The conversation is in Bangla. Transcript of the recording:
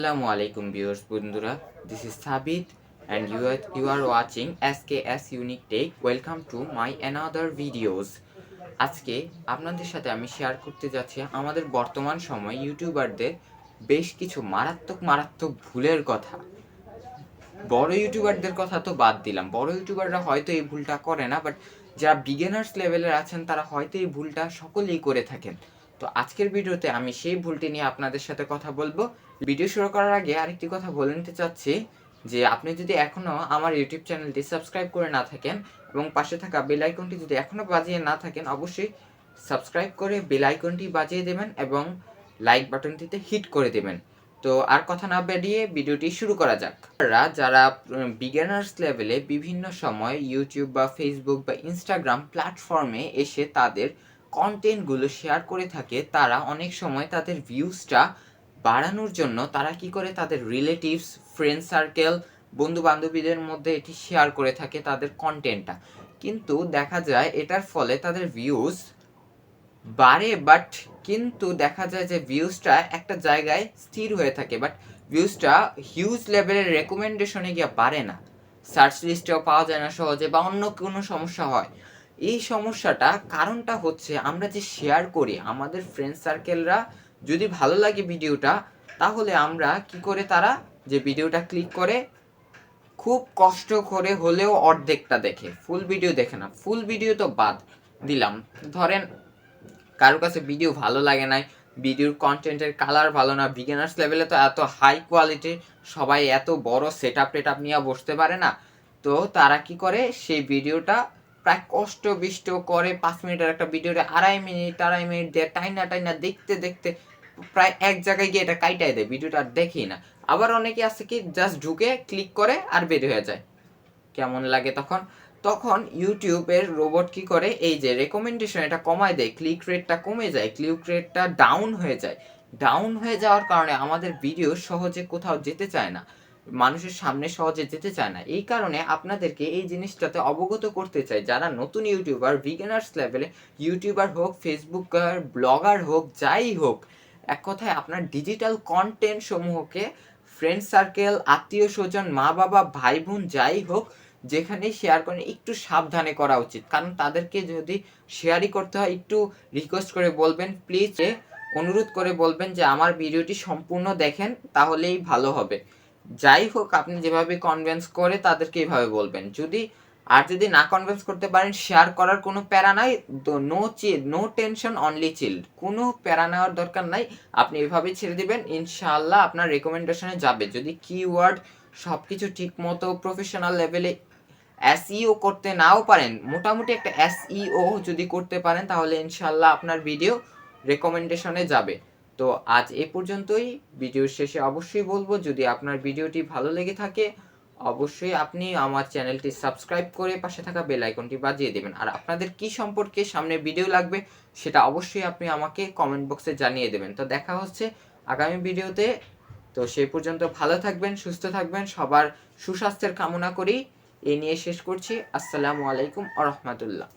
Assalamualaikum viewers বন্ধুরা, this is Sabit and you are watching SKS Unique Tech. Welcome to my another videos. আজকে আপনাদের সাথে আমি শেয়ার করতে যাচ্ছি আমাদের বর্তমান সময় ইউটিউবারদের বেশ কিছু মারাত্মক ভুলের কথা। বড় ইউটিউবারদের কথা তো বাদ দিলাম, বড় ইউটিউবাররা হয়তো এই ভুলটা করে না, বাট যারা বিগিনার্স লেভেলের আছেন তারা হয়তো এই ভুলটা সকলেই করে থাকেন। তো আজকের ভিডিওতে আমি সেই ভুলটি নিয়ে আপনাদের সাথে কথা বলবো। ভিডিও শুরু করার আগে আরেকটি কথা বলে নিতে চাচ্ছি যে আপনি যদি এখনও আমার ইউটিউব চ্যানেলটি সাবস্ক্রাইব করে না থাকেন এবং পাশে থাকা বেল আইকনটি যদি এখনও বাজিয়ে না থাকেন, অবশ্যই সাবস্ক্রাইব করে বেল আইকনটি বাজিয়ে দেবেন এবং লাইক বাটনটিতে হিট করে দেবেন। তো আর কথা না বাড়িয়ে ভিডিওটি শুরু করা যাক। যারা বিগিনার্স লেভেলে বিভিন্ন সময় ইউটিউব বা ফেসবুক বা ইনস্টাগ্রাম প্ল্যাটফর্মে এসে তাদের কন্টেন্টগুলো শেয়ার করে থাকে, তারা অনেক সময় তাদের ভিউজটা বাড়ানোর জন্য তারা কি করে তাদের রিলেটিভস, ফ্রেন্ড সার্কেল, বন্ধু বান্ধবীদের মধ্যে এটি শেয়ার করে থাকে তাদের কন্টেন্টটা। কিন্তু দেখা যায় এটার ফলে তাদের ভিউজ বাড়ে, বাট কিন্তু দেখা যায় যে ভিউজটা একটা জায়গায় স্থির হয়ে থাকে, বাট ভিউজটা হিউজ লেভেলের রেকমেন্ডেশনে গিয়ে বাড়ে না, সার্চ লিস্টেও পাওয়া যায় না সহজে, বা অন্য কোনো সমস্যা হয়। এই সমস্যাটা কারণটা হচ্ছে আমরা যে শেয়ার করি, আমাদের ফ্রেন্ড সার্কেলরা যদি ভালো লাগে ভিডিওটা, তাহলে আমরা কি করে তারা যে ভিডিওটা ক্লিক করে খুব কষ্ট করে হলেও অর্ধেকটা দেখে, ফুল ভিডিও দেখে না। ফুল ভিডিও তো বাদ দিলাম, ধরেন কারো কাছে ভিডিও ভালো লাগে নাই, ভিডিওর কন্টেন্টের কালার ভালো না, বিগিনার্স লেভেলে তো এত হাই কোয়ালিটির সবাই এত বড় সেট আপ নিয়ে বসতে পারে না, তো তারা কি করে সেই ভিডিওটা প্রায় কষ্ট বিষ্ট করে 5 মিনিটের একটা ভিডিওটা আড়াই মিনিট দিয়ে টাইনা দেখতে দেখতে প্রায় এক জায়গায় গিয়ে এটা কাইটাই দেয়, ভিডিওটা আর দেখেই না। আবার অনেকে আছে কি জাস্ট ঢুকে ক্লিক করে আর বের হয়ে যায়। কেমন লাগে তখন ইউটিউবের রোবট কি করে, এই যে রেকমেন্ডেশন এটা কমায় দেয়, ক্লিক রেটটা কমে যায়, ক্লিক রেটটা ডাউন হয়ে যাওয়ার কারণে আমাদের ভিডিও সহজে কোথাও যেতে চায় না, মানুষের সামনে সহজে যেতে চায় না। এই কারণে আপনাদেরকে এই জিনিসটাতে অবগত করতে চাই, যারা নতুন ইউটিউবার, বিগিনার্স লেভেলে ইউটিউবার হোক, ফেসবুকার, ব্লগার হোক, যাই হোক, এক কথায় আপনার ডিজিটাল কন্টেন্ট সমূহকে ফ্রেন্ড সার্কেল, আত্মীয় স্বজন, মা বাবা, ভাই বোন যাই হোক, যেখানে শেয়ার করেন একটু সাবধানে করা উচিত। কারণ তাদেরকে যদি শেয়ারই করতে হয়, একটু রিকোয়েস্ট করে বলবেন, প্লিজ অনুরোধ করে বলবেন যে আমার ভিডিওটি সম্পূর্ণ দেখেন, তাহলেই ভালো হবে। যাই হোক, আপনি যেভাবে কনভিন্স করে তাদেরকে এইভাবে বলবেন। যদি না কনভিন্স করতে পারেন, শেয়ার করার কোনো প্যারা নাই, তো নো টেনশন, অনলি চিল, কোনো প্যারা নেওয়ার দরকার নাই, আপনি এভাবেই ছেড়ে দিবেন, ইনশাআল্লাহ আপনার রেকমেন্ডেশনে যাবে। যদি কিওয়ার্ড সব কিছু ঠিক মতো প্রফেশনাল লেভেলে এসইও করতে নাও পারেন, মোটামুটি একটা এসইও যদি করতে পারেন, তাহলে ইনশাআল্লাহ আপনার ভিডিও রেকমেন্ডেশনে যাবে। তো আজ এ পর্যন্তই। ভিডিওর শেষে অবশ্যই বলবো, যদি আপনার ভিডিওটি ভালো লেগে থাকে অবশ্যই আপনি আমার চ্যানেলটি সাবস্ক্রাইব করে পাশে থাকা বেল আইকনটি বাজিয়ে দেবেন। আর আপনাদের কি সম্পর্কে সামনে ভিডিও লাগবে সেটা অবশ্যই আপনি আমাকে কমেন্ট বক্সে জানিয়ে দেবেন। তো দেখা হচ্ছে আগামী ভিডিওতে। তো সেই পর্যন্ত ভালো থাকবেন, সুস্থ থাকবেন, সবার সুস্বাস্থ্যের কামনা করি। এ নিয়ে শেষ করছি। আসসালামু আলাইকুম ওয়া রাহমাতুল্লাহ।